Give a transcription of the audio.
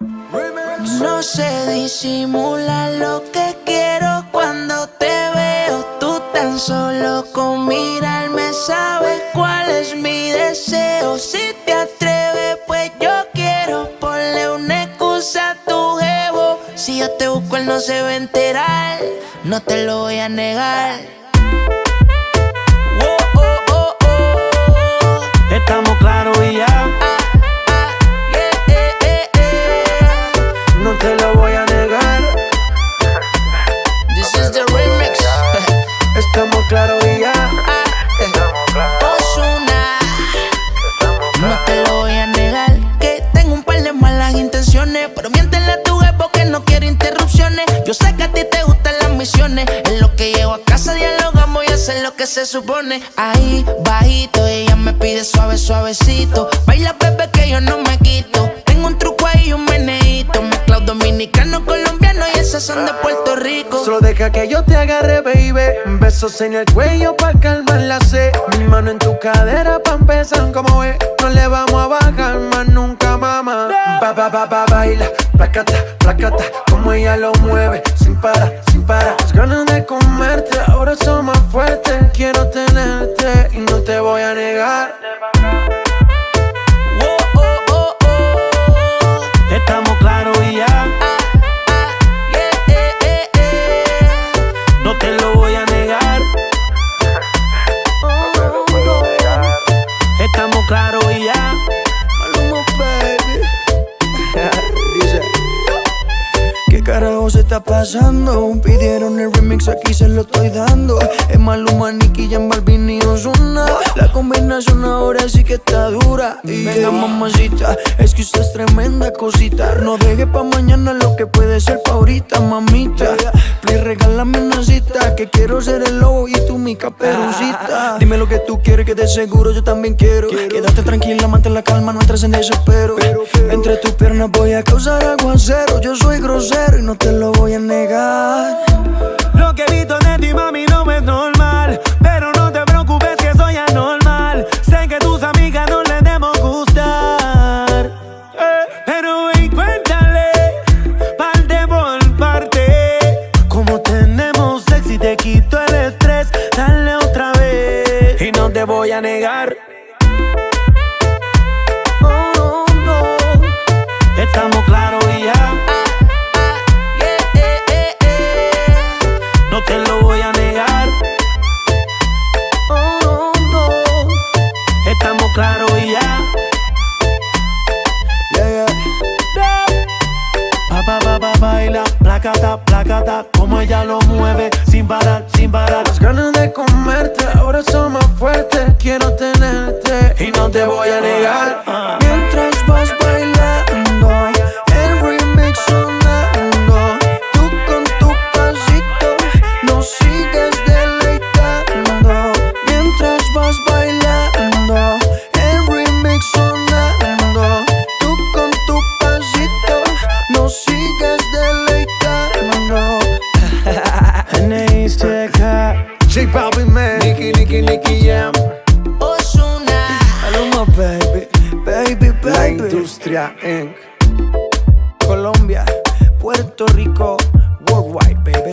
No se disimula lo que quiero cuando te veo. Tú tan solo con mirarme sabes cuál es mi deseo. Si te atreves, pues yo quiero. Ponle una excusa a tu jevo. Si yo te busco, él no se va a enterar. No te lo voy a negar. Estamos claros y ya. No te lo voy a negar. This is the remix. Estamos claros y ya. Ozuna. No te lo voy a negar. Que tengo un par de malas intenciones, pero miéntele a tu jefe porque no quiero interrupciones. Yo sé que a ti te gustan las misiones. En lo que llego a casa dialogamos y hacer lo que se supone. Ahí, bajito, ella me pide suave, suavecito. Baila, bebé, que yo no me quito. Tengo un truco ahí y un meneíto. Mezclado dominicano, colombiano y esas son de Puerto Rico. Solo deja que yo te agarre, baby. Besos en el cuello pa' calmar la sed. Mi mano en tu cadera pa' empezar, como ves. No le vamos a bajar más nunca, mamá. Baila, placata, placata. Como ella lo mueve, sin parar, sin parar. Las ganas de comerte ahora son más fuertes. Quiero tenerte y no te voy a negar. Estamos claros y ya. No te lo voy a negar. Estamos claros y ya. Maluma, baby. Dice: ¿qué carajo se está pasando? Pidieron el remix, aquí se lo estoy dando. Es Maluma, Nicky Jam, Balvin y Ozuna. La combinación ahora sí que está dura. Y venga, mamacita, es que usted es tremenda cosita. No deje pa' mañana lo que puede ser pa' ahorita, mamita. Please, regálame una cita, que quiero ser el lobo y tú mi caperucita. Dime lo que tú quieres, que de seguro yo también quiero. Quédate tranquila, mantén la calma, no entres en desespero. Entre tus piernas voy a causar aguacero. Yo soy grosero y no te lo voy a negar. Lo que he visto de ti, mami, no es normal. Pero no te preocupes que soy anormal. Sé que tus amigas no les debemos gustar. Pero y cuéntale, parte por parte. Como tenemos sexy, te quito el estrés. Dale otra vez y no te voy a negar. Oh, no. Estamos claros y ya. No te lo voy a negar. Oh, no. Estamos claros y ya. Yeah, yeah. Baila, placata, placata. Como ella lo mueve, sin parar, sin parar. Las ganas de comerte ahora son más fuertes. Quiero tenerte y no te voy a negar. Mientras vas bailando, el remix sonando. Tú con tu pasito nos sigues deleitando. Mientras vas bailando, el remix sonando. Tú con tu pasito nos sigues deleitando. J Balvin, man. Nicky Jam. Ozuna. Maluma, baby, baby, baby. La Industria Inc. Colombia, Puerto Rico, worldwide, baby.